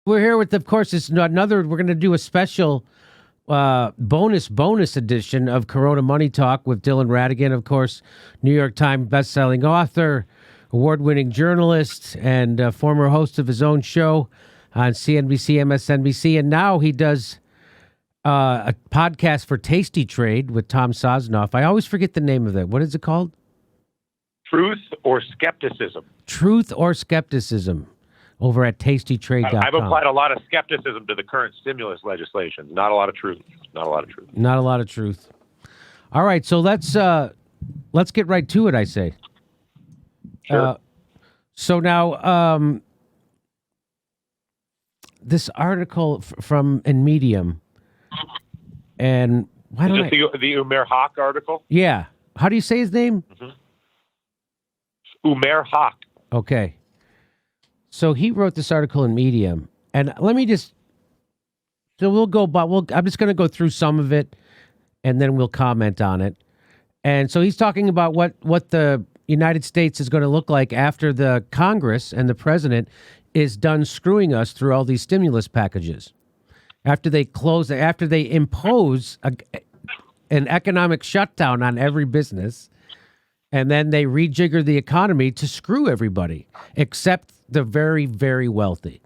We're here with, of course, it's another. We're going to do a special bonus edition of Corona Money Talk with Dylan Ratigan, of course, New York Times bestselling author, award-winning journalist, and former host of his own show on CNBC, MSNBC, and now he does a podcast for Tasty Trade with Tom Sosnoff. I always forget the name of it. What is it called? Truth or Skepticism. Truth or Skepticism. Over at tastytrade.com. I've applied a lot of skepticism to the current stimulus legislation. Not a lot of truth. Not a lot of truth. Not a lot of truth. All right, so let's get right to it, I say. Sure. So now, this article from in Medium, and why don't the Umair Haq article? Yeah. How do you say his name? Mm-hmm. Umair Haq. Okay. So he wrote this article in Medium, and let me just. So we'll go, but I'm just going to go through some of it, and then we'll comment on it. And so he's talking about what the United States is going to look like after the Congress and the president is done screwing us through all these stimulus packages. After they impose an economic shutdown on every business, and then they rejigger the economy to screw everybody, except the very, very wealthy.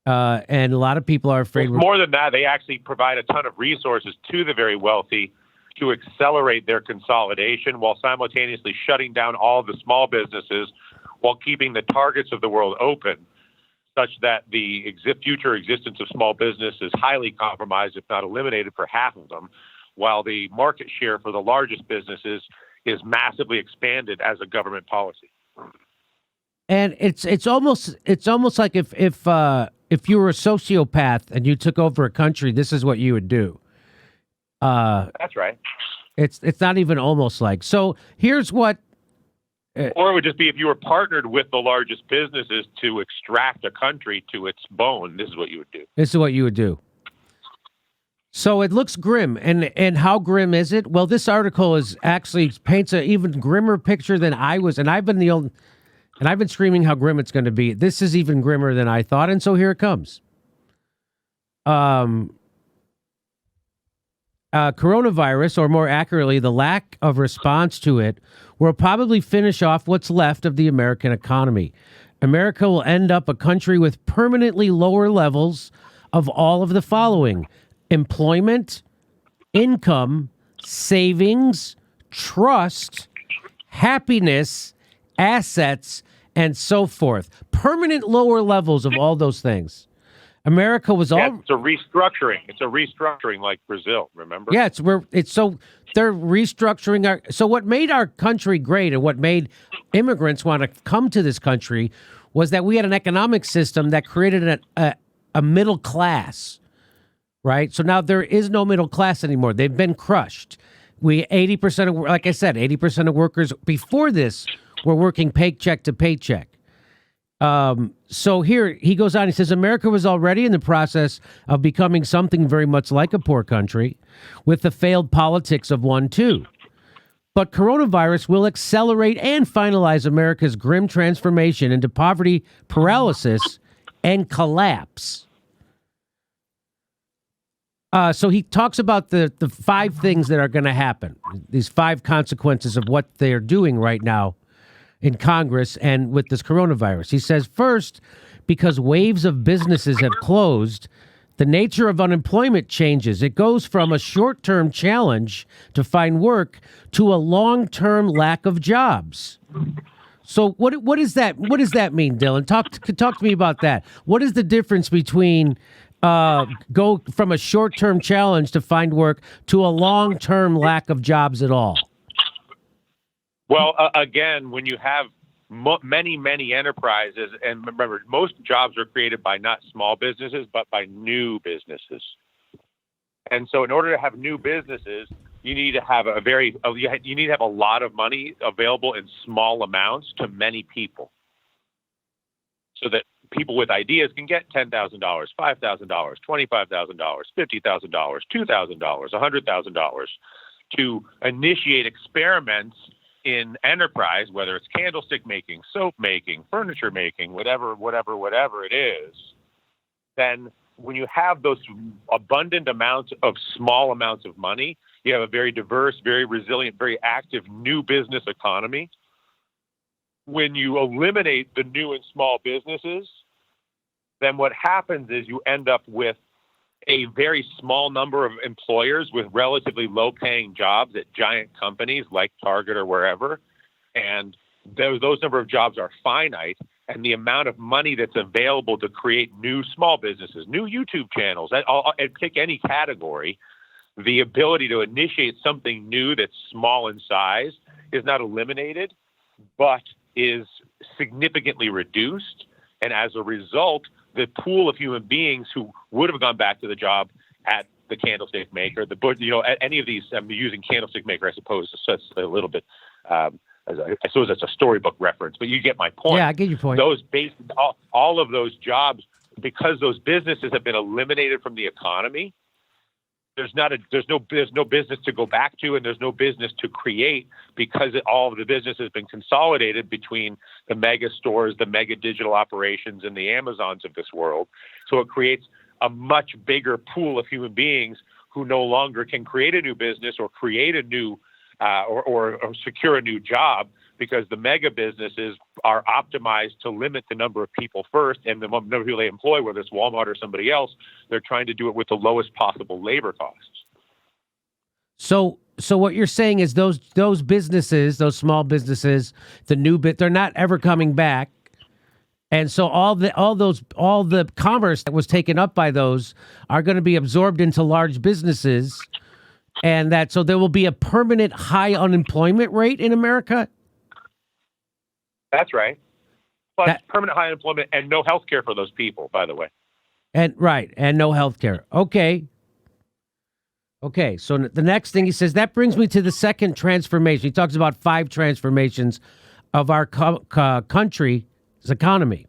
And a lot of people are afraid. More than that, they actually provide a ton of resources to the very wealthy to accelerate their consolidation while simultaneously shutting down all the small businesses while keeping the targets of the world open, such that the future existence of small business is highly compromised, if not eliminated, for half of them, while the market share for the largest businesses is massively expanded as a government policy. And it's almost like if you were a sociopath and you took over a country, this is what you would do. That's right. It's not even almost like. So here's what. Or it would just be if you were partnered with the largest businesses to extract a country to its bone. This is what you would do. This is what you would do. So it looks grim, and how grim is it? Well, this article paints an even grimmer picture than I was, and I've been screaming how grim it's going to be. This is even grimmer than I thought, and so here it comes. Coronavirus, or more accurately, the lack of response to it, will probably finish off what's left of the American economy. America will end up a country with permanently lower levels of all of the following: employment, income, savings, trust, happiness, assets, and so forth. Permanent lower levels of all those things. America was all. Yeah, it's a restructuring. It's a restructuring like Brazil. Remember? Yeah, they're restructuring So what made our country great and what made immigrants want to come to this country was that we had an economic system that created a middle class. Right? So now there is no middle class anymore. They've been crushed. 80% of, like I said, 80% of workers before this were working paycheck to paycheck. So here he goes on, he says, America was already in the process of becoming something very much like a poor country with the failed politics of one too. But coronavirus will accelerate and finalize America's grim transformation into poverty paralysis and collapse. So he talks about the 5 things that are going to happen, these 5 consequences of what they're doing right now in Congress and with this coronavirus. He says, first, because waves of businesses have closed, the nature of unemployment changes. It goes from a short-term challenge to find work to a long-term lack of jobs. So what does that mean, Dylan? Talk to me about that. What is the difference between go from a short-term challenge to find work to a long-term lack of jobs at all? Well, again, when you have many enterprises, and remember, most jobs are created by not small businesses, but by new businesses. And so in order to have new businesses, you need to have you need to have a lot of money available in small amounts to many people, so that people with ideas can get $10,000, $5,000, $25,000, $50,000, $2,000, $100,000 to initiate experiments in enterprise, whether it's candlestick making, soap making, furniture making, whatever it is. then when you have those abundant amounts of small amounts of money, you have a very diverse, very resilient, very active new business economy. When you eliminate the new and small businesses, then what happens is you end up with a very small number of employers with relatively low-paying jobs at giant companies like Target or wherever, and those number of jobs are finite, and the amount of money that's available to create new small businesses, new YouTube channels, and pick any category, the ability to initiate something new that's small in size is not eliminated, but is significantly reduced. And as a result, the pool of human beings who would have gone back to the job at the candlestick maker, at any of these, I'm using candlestick maker, I suppose, so it's a little bit, I suppose that's a storybook reference, but you get my point. Yeah, I get your point. All of those jobs, because those businesses have been eliminated from the economy, there's no business to go back to, and there's no business to create, because all of the business has been consolidated between the mega stores, the mega digital operations, and the Amazons of this world. So it creates a much bigger pool of human beings who no longer can create a new business or create a new or secure a new job, because the mega businesses are optimized to limit the number of people first, and the number of people they employ, whether it's Walmart or somebody else, they're trying to do it with the lowest possible labor costs. So what you're saying is those businesses, those small businesses, they're not ever coming back, and so all the commerce that was taken up by those are going to be absorbed into large businesses, and so there will be a permanent high unemployment rate in America. That's right. Plus permanent high unemployment and no health care for those people, by the way. And no health care. Okay, so the next thing he says, that brings me to the second transformation. He talks about 5 transformations of our country's economy.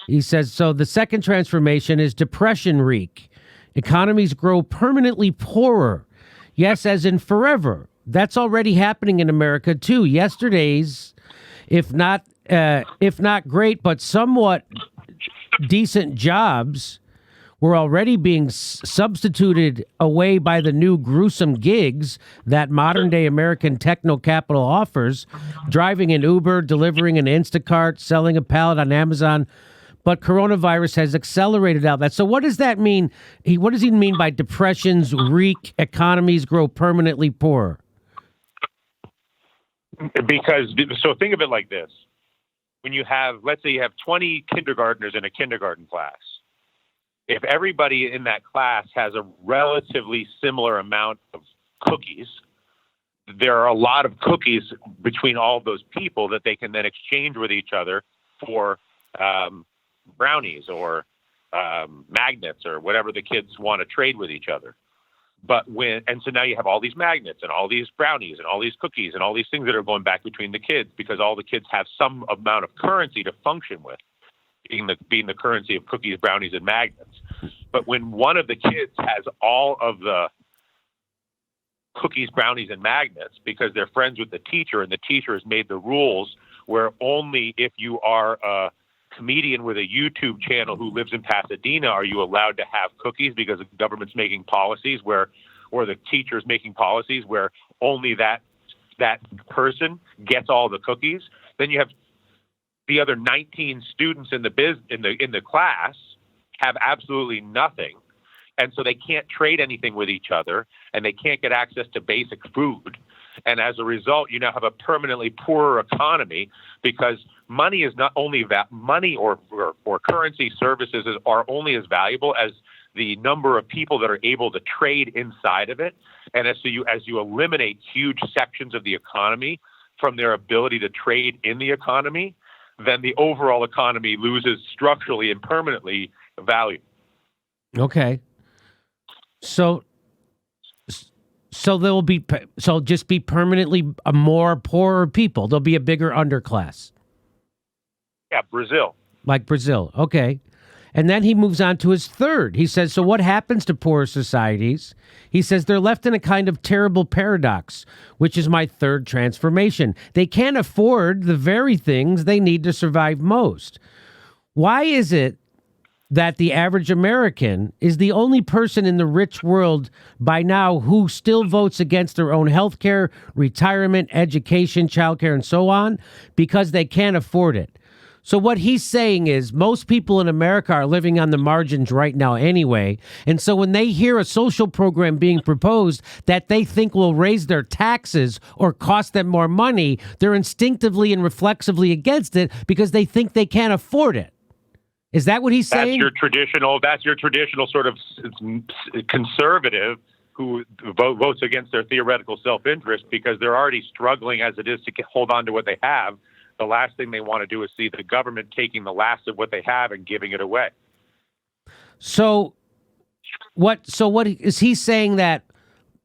He says, so the second transformation is depression reek. Economies grow permanently poorer. Yes, as in forever. That's already happening in America, too. Yesterday's, if not great, but somewhat decent jobs were already being substituted away by the new gruesome gigs that modern-day American techno-capital offers, driving an Uber, delivering an Instacart, selling a pallet on Amazon. But coronavirus has accelerated all that. So what does that mean? What does he mean by depressions reek, economies grow permanently poorer? So think of it like this. When you have, let's say you have 20 kindergartners in a kindergarten class. If everybody in that class has a relatively similar amount of cookies, there are a lot of cookies between all of those people that they can then exchange with each other for brownies or magnets or whatever the kids want to trade with each other. So now you have all these magnets and all these brownies and all these cookies and all these things that are going back between the kids, because all the kids have some amount of currency to function with, being the currency of cookies, brownies, and magnets. But when one of the kids has all of the cookies, brownies, and magnets because they're friends with the teacher, and the teacher has made the rules where only if you are a comedian with a YouTube channel who lives in Pasadena are you allowed to have cookies, because the government's making policies or the teacher's making policies where only that person gets all the cookies. Then you have the other 19 students in the class have absolutely nothing, and so they can't trade anything with each other, and they can't get access to basic food. And as a result, you now have a permanently poorer economy, because money is not only money or currency services are only as valuable as the number of people that are able to trade inside of it. And as you eliminate huge sections of the economy from their ability to trade in the economy, then the overall economy loses structurally and permanently value. Okay. So there will be just be permanently a more poorer people. There'll be a bigger underclass. Yeah, Brazil. Like Brazil. Okay. And then he moves on to his third. He says, so what happens to poorer societies? He says they're left in a kind of terrible paradox, which is my third transformation. They can't afford the very things they need to survive most. Why is it that the average American is the only person in the rich world by now who still votes against their own health care, retirement, education, childcare, and so on because they can't afford it. So what he's saying is most people in America are living on the margins right now anyway. And so when they hear a social program being proposed that they think will raise their taxes or cost them more money, they're instinctively and reflexively against it because they think they can't afford it. Is that what he's saying? That's your traditional sort of conservative who votes against their theoretical self-interest because they're already struggling as it is to hold on to what they have. The last thing they want to do is see the government taking the last of what they have and giving it away. So what is he saying, that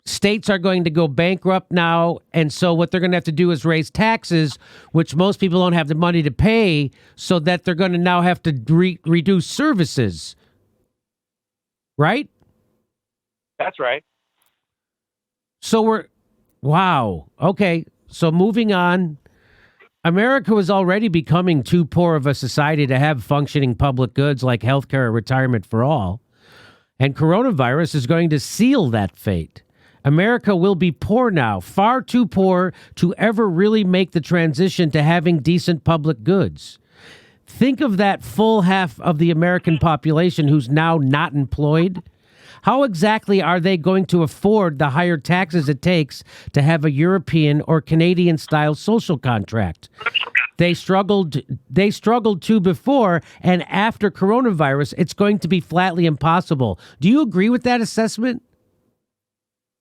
states are going to go bankrupt now, and so what they're going to have to do is raise taxes, which most people don't have the money to pay, so that they're going to now have to reduce services, right? That's right. So wow. Okay, so moving on. America was already becoming too poor of a society to have functioning public goods like healthcare or retirement for all, and coronavirus is going to seal that fate. America will be poor now, far too poor to ever really make the transition to having decent public goods. Think of that full half of the American population who's now not employed. How exactly are they going to afford the higher taxes it takes to have a European or Canadian-style social contract? They struggled to before, and after coronavirus, it's going to be flatly impossible. Do you agree with that assessment?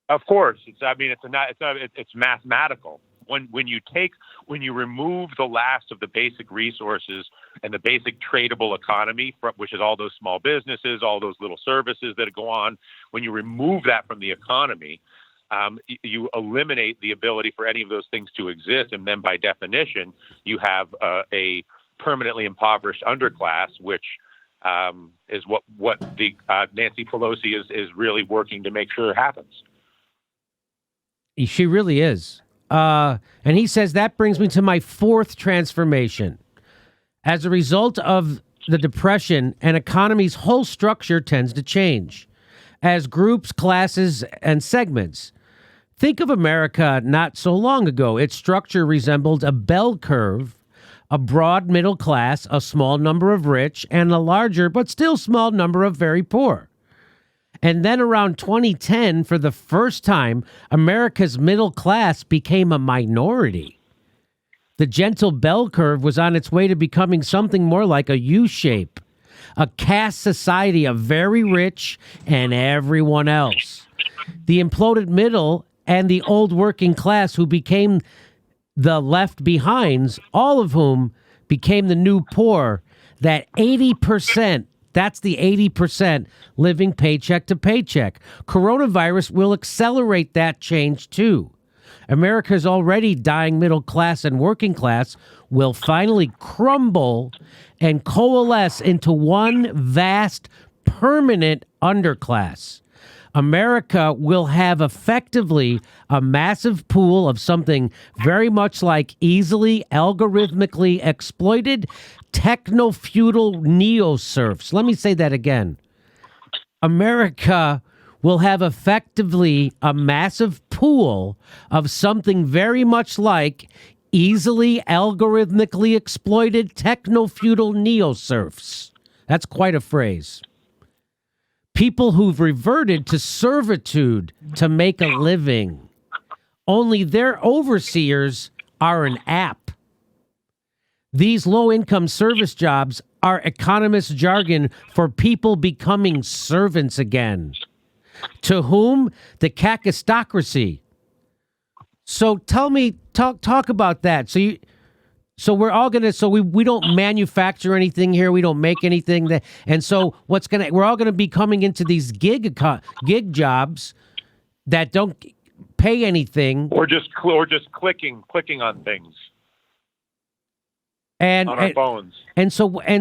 Of course, it's mathematical. When you remove the last of the basic resources and the basic tradable economy, which is all those small businesses, all those little services that go on, when you remove that from the economy, you eliminate the ability for any of those things to exist, and then by definition, you have a permanently impoverished underclass, which is what the Nancy Pelosi is really working to make sure happens. She really is. And he says that brings me to my fourth transformation. As a result of the Depression, an economy's whole structure tends to change as groups, classes, and segments. Think of America not so long ago. Its structure resembled a bell curve, a broad middle class, a small number of rich, and a larger but still small number of very poor. And then around 2010, for the first time, America's middle class became a minority. The gentle bell curve was on its way to becoming something more like a U-shape, a caste society of very rich and everyone else. The imploded middle and the old working class who became the left behinds, all of whom became the new poor, that 80%. That's the 80% living paycheck to paycheck. Coronavirus will accelerate that change too. America's already dying middle class and working class will finally crumble and coalesce into one vast, permanent underclass. America will have effectively a massive pool of something very much like easily algorithmically exploited techno-feudal neo-serfs. Let me say that again. America will have effectively a massive pool of something very much like easily algorithmically exploited techno-feudal neo-serfs. That's quite a phrase. People who've reverted to servitude to make a living. Only their overseers are an app. These low-income service jobs are economist jargon for people becoming servants again. To whom? The kakistocracy. So tell me, talk about that. So we're all gonna. So we don't manufacture anything here. We don't make anything. And so we're all gonna be coming into these gig jobs that don't pay anything, or just clicking on things. And on our phones. And so I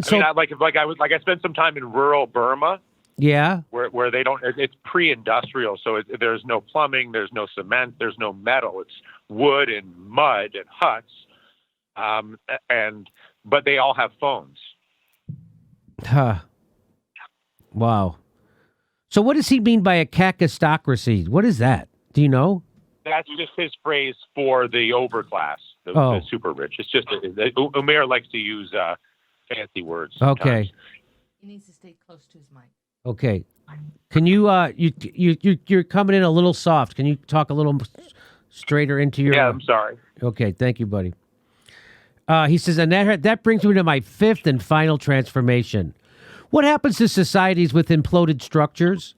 spent some time in rural Burma. Yeah. Where they don't, it's pre-industrial, so there's no plumbing, there's no cement, there's no metal. It's wood and mud and huts, but they all have phones. Huh. Wow. So what does he mean by a kakistocracy? What is that? Do you know? That's just his phrase for the overclass, the super rich. It's just Umair likes to use fancy words. Sometimes. Okay. He needs to stay close to his mic. Okay. Can you you're coming in a little soft. Can you talk a little straighter into your? Yeah, I'm sorry. Okay, thank you, buddy. He says, and that brings me to my fifth and final transformation. What happens to societies with imploded structures?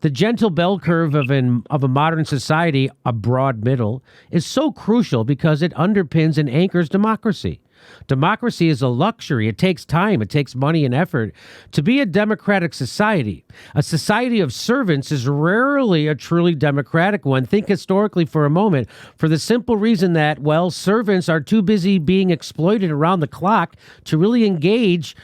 The gentle bell curve of a modern society, a broad middle, is so crucial because it underpins and anchors democracy. Democracy is a luxury. It takes time. It takes money and effort. To be a democratic society, a society of servants, is rarely a truly democratic one. Think historically for a moment, for the simple reason that, well, servants are too busy being exploited around the clock to really engage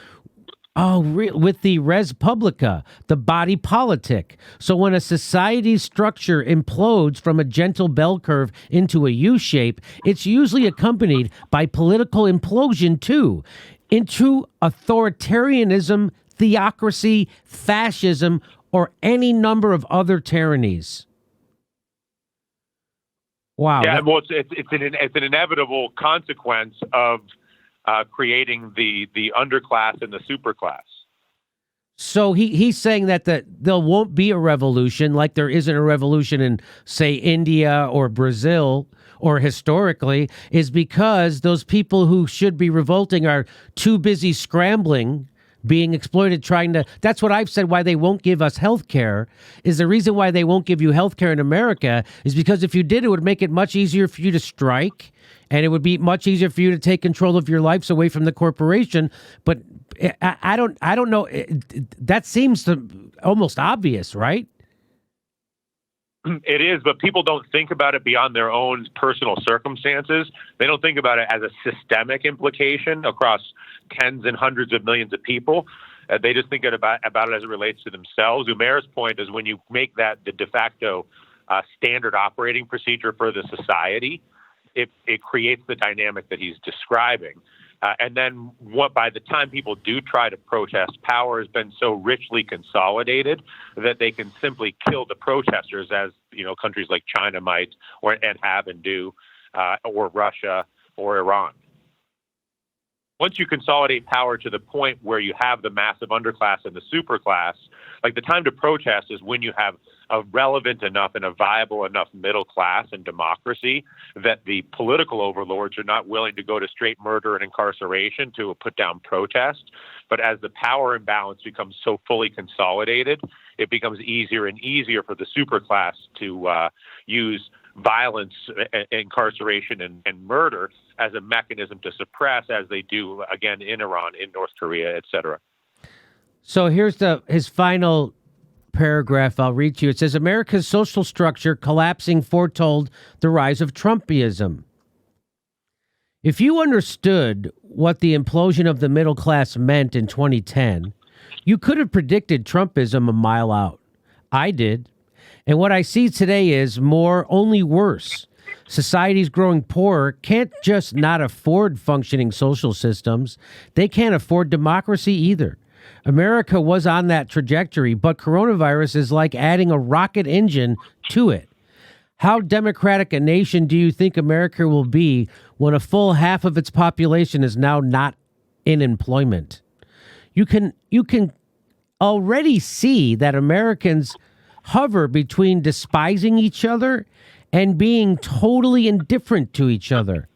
with the res publica, the body politic. So when a society's structure implodes from a gentle bell curve into a U shape, it's usually accompanied by political implosion too, into authoritarianism, theocracy, fascism, or any number of other tyrannies. Wow. Yeah, well, it's an inevitable consequence of creating the underclass and the superclass. So he's saying that there won't be a revolution like there isn't a revolution in, say, India or Brazil or historically, is because those people who should be revolting are too busy scrambling, being exploited, trying to... That's what I've said why they won't give us health care, is the reason why they won't give you health care in America is because if you did, it would make it much easier for you to strike. And it would be much easier for you to take control of your lives away from the corporation. But I don't know. That seems almost obvious, right? It is, but people don't think about it beyond their own personal circumstances. They don't think about it as a systemic implication across tens and hundreds of millions of people. They just think about it as it relates to themselves. Umair's point is when you make that the de facto standard operating procedure for the society, it creates the dynamic that he's describing. And then by the time people do try to protest, power has been so richly consolidated that they can simply kill the protesters, as countries like China might and have and do, or Russia or Iran. Once you consolidate power to the point where you have the massive underclass and the superclass, like the time to protest is when you have a relevant enough and a viable enough middle class and democracy that the political overlords are not willing to go to straight murder and incarceration to put down protest. But as the power imbalance becomes so fully consolidated, it becomes easier and easier for the superclass to use violence, incarceration, and murder as a mechanism to suppress, as they do, again, in Iran, in North Korea, et cetera. So here's his final paragraph I'll read to you. It says, America's social structure collapsing foretold the rise of Trumpism. If you understood what the implosion of the middle class meant in 2010, you could have predicted Trumpism a mile out. I did. And what I see today is only worse. Societies growing poorer can't just not afford functioning social systems. They can't afford democracy either. America was on that trajectory, but coronavirus is like adding a rocket engine to it. How democratic a nation do you think America will be when a full half of its population is now not in employment? You can already see that Americans hover between despising each other and being totally indifferent to each other.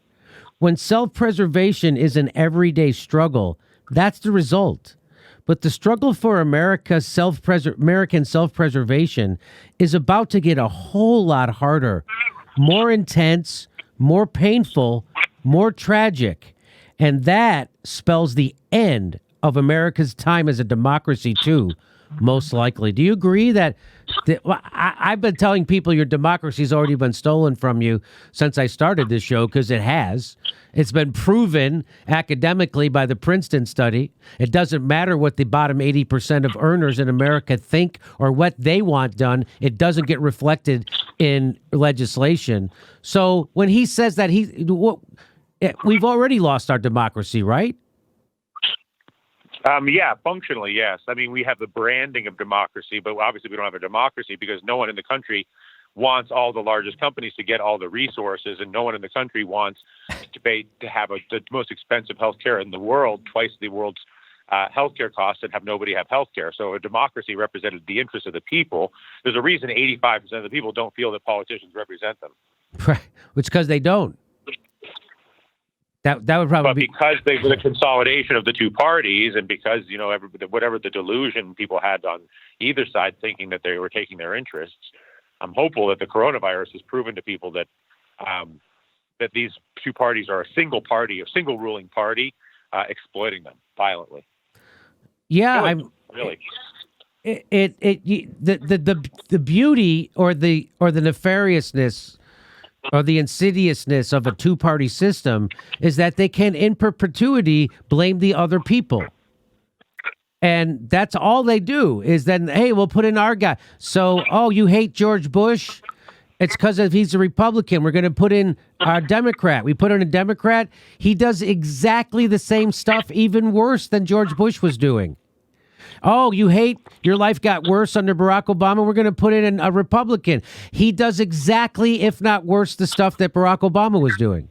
When self-preservation is an everyday struggle, that's the result. But the struggle for American self-preservation is about to get a whole lot harder, more intense, more painful, more tragic. And that spells the end of America's time as a democracy, too, most likely. Do you agree that I've been telling people your democracy's already been stolen from you since I started this show, because it has. It's been proven academically by the Princeton study. It doesn't matter what the bottom 80% of earners in America think or what they want done. It doesn't get reflected in legislation. So when he says that we've already lost our democracy, right? Yeah, functionally, yes. I mean, we have the branding of democracy, but obviously we don't have a democracy because no one in the country wants all the largest companies to get all the resources, and no one in the country wants to have the most expensive healthcare in the world, twice the world's healthcare costs, and have nobody have healthcare. So a democracy represented the interests of the people. There's a reason 85% of the people don't feel that politicians represent them. Right, which because they don't. That would probably But because they were the consolidation of the two parties, and because whatever the delusion people had on either side, thinking that they were taking their interests, I'm hopeful that the coronavirus has proven to people that that these two parties are a single party, a single ruling party, exploiting them violently. Yeah, really. The beauty or the nefariousness or the insidiousness of a two-party system is that they can in perpetuity blame the other people. And that's all they do is then, hey, we'll put in our guy. So, oh, you hate George Bush? It's because he's a Republican. We're going to put in our Democrat. We put in a Democrat. He does exactly the same stuff, even worse than George Bush was doing. Oh, you hate your life got worse under Barack Obama. We're going to put in a Republican. He does exactly, if not worse, the stuff that Barack Obama was doing.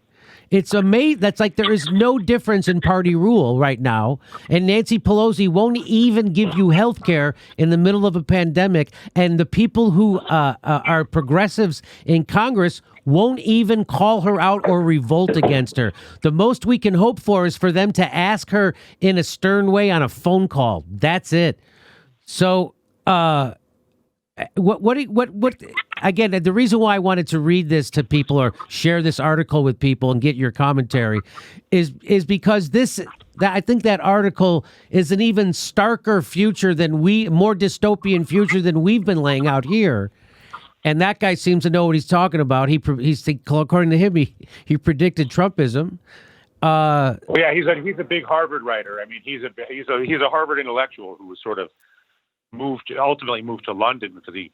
It's amazing. That's like there is no difference in party rule right now. And Nancy Pelosi won't even give you health care in the middle of a pandemic. And the people who are progressives in Congress won't even call her out or revolt against her. The most we can hope for is for them to ask her in a stern way on a phone call. That's it. So, what again, the reason why I wanted to read this to people or share this article with people and get your commentary is because I think that article is an even starker future more dystopian future than we've been laying out here. And that guy seems to know what he's talking about. He's according to him, he predicted Trumpism. Yeah, he's a big Harvard writer. I mean, he's a Harvard intellectual who was sort of ultimately moved to London because he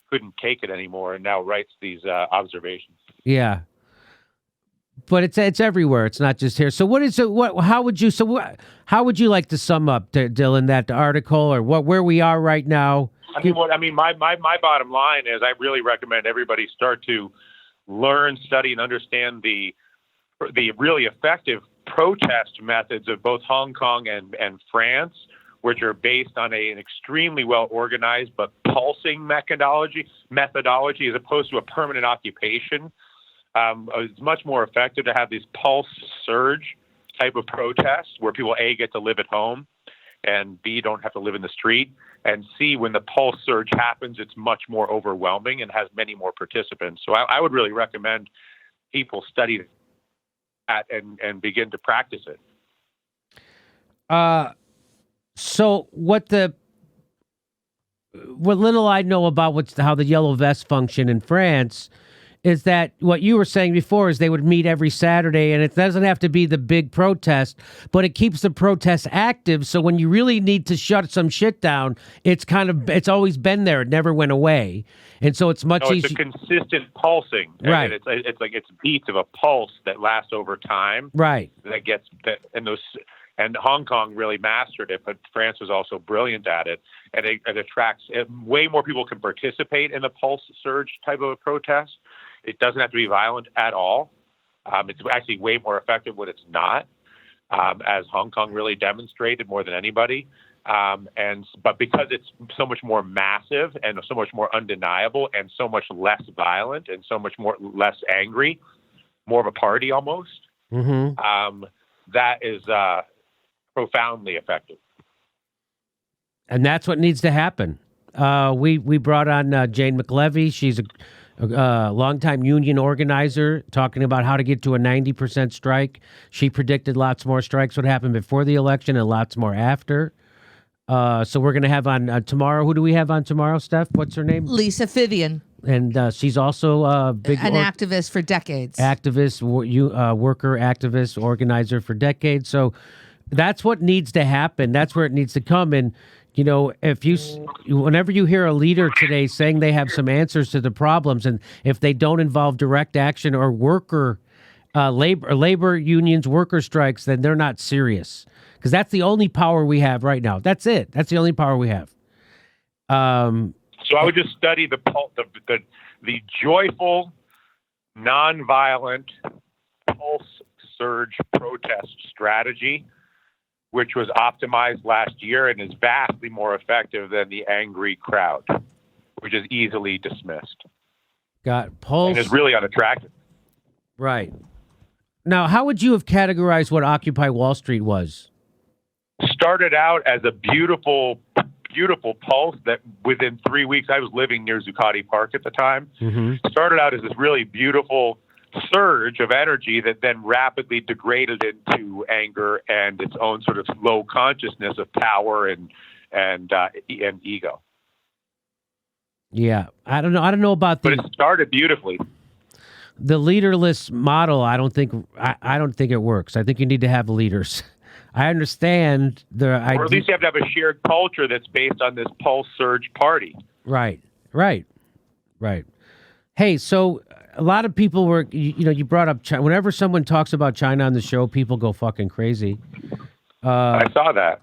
couldn't take it anymore, and now writes these observations. Yeah, but it's everywhere. It's not just here. So how would you like to sum up, Dylan, that article or where we are right now? My bottom line is I really recommend everybody start to learn, study, and understand the really effective protest methods of both Hong Kong and France, which are based on an extremely well-organized but pulsing methodology as opposed to a permanent occupation. It's much more effective to have these pulse surge type of protests where people, A, get to live at home, and B, don't have to live in the street, and C, when the pulse surge happens, it's much more overwhelming and has many more participants. So I would really recommend people study that and begin to practice it. So what little I know about how the yellow vests function in France is that what you were saying before is they would meet every Saturday, and it doesn't have to be the big protest, but it keeps the protest active. So when you really need to shut some shit down, it's always been there. It never went away. And so it's much easier. It's a consistent pulsing. Right. And it's like it's beats of a pulse that lasts over time. Right. And Hong Kong really mastered it, but France was also brilliant at it. And it attracts way more people can participate in the pulse surge type of a protest. It doesn't have to be violent at all. It's actually way more effective when it's not, as Hong Kong really demonstrated more than anybody. But because it's so much more massive and so much more undeniable and so much less violent and so much less angry, more of a party almost, that is profoundly effective. And that's what needs to happen. We brought on Jane McLevy. She's a longtime union organizer talking about how to get to a 90% strike. She predicted lots more strikes would happen before the election and lots more after. So we're going to have on tomorrow. Who do we have on tomorrow, Steph? What's her name? Lisa Fivian. And she's also a big activist for decades. Worker activist, organizer for decades. So that's what needs to happen. That's where it needs to come. And whenever you hear a leader today saying they have some answers to the problems, and if they don't involve direct action or worker labor unions, worker strikes, then they're not serious, because that's the only power we have right now. That's it. That's the only power we have. So I would just study the joyful, nonviolent pulse surge protest strategy, which was optimized last year and is vastly more effective than the angry crowd, which is easily dismissed. Got pulse. And is really unattractive. Right. Now, how would you have categorized what Occupy Wall Street was? Started out as a beautiful pulse that within 3 weeks, I was living near Zuccotti Park at the time, started out as this really beautiful surge of energy that then rapidly degraded into anger and its own sort of low consciousness of power and ego. Yeah, I don't know about but it started beautifully. The leaderless model. I don't think it works. I think you need to have leaders. I understand or at least you have to have a shared culture that's based on this pulse surge party. Right. Hey, so a lot of people were, you brought up China. Whenever someone talks about China on the show, people go fucking crazy. I saw that.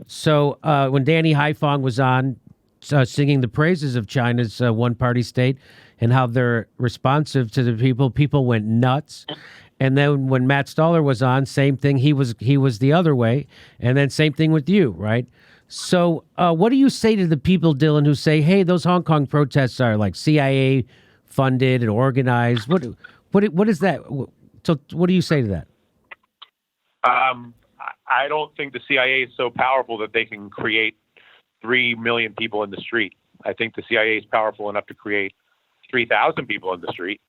So when Danny Haifong was on singing the praises of China's one-party state and how they're responsive to the people went nuts. And then when Matt Stoller was on, same thing. He was the other way. And then same thing with you, right? So what do you say to the people, Dylan, who say, hey, those Hong Kong protests are like CIA funded and organized? What is that? So what do you say to that? I don't think the CIA is so powerful that they can create 3 million people in the street. I think the CIA is powerful enough to create 3,000 people in the street.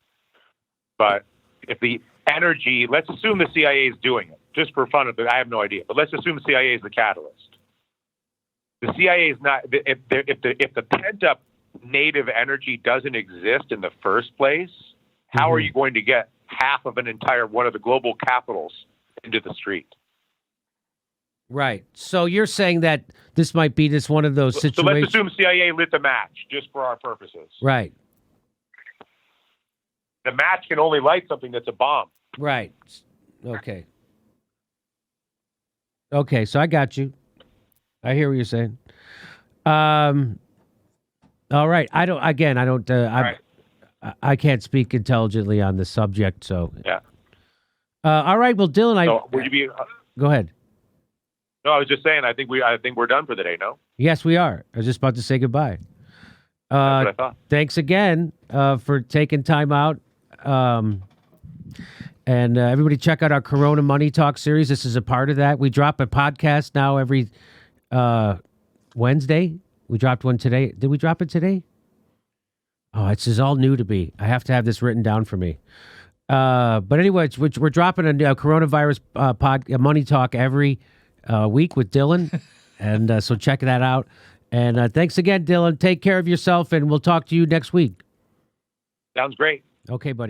But if the energy, let's assume the CIA is doing it just for fun of it. I have no idea, but let's assume the CIA is the catalyst. The CIA is not. If the pent up native energy doesn't exist in the first place, how are you going to get half of one of the global capitals into the street? Right. So you're saying that this might be just one of those situations. So let's assume CIA lit the match just for our purposes. Right. The match can only light something that's a bomb. Right. Okay. Okay, so I got you. I hear what you're saying. All right. I can't speak intelligently on this subject, so. Yeah. All right. Well, Dylan, so would you be? Go ahead. No, I was just saying. I think we're done for the day. No. Yes, we are. I was just about to say goodbye. That's what I thought. Thanks again for taking time out. And everybody check out our Corona Money Talk series. This is a part of that. We drop a podcast now every Wednesday. We dropped one today. Did we drop it today? Oh, this is all new to me. I have to have this written down for me. But anyway, we're dropping a coronavirus Money Talk every week with Dylan. And so check that out. And thanks again, Dylan. Take care of yourself, and we'll talk to you next week. Sounds great. Okay, buddy.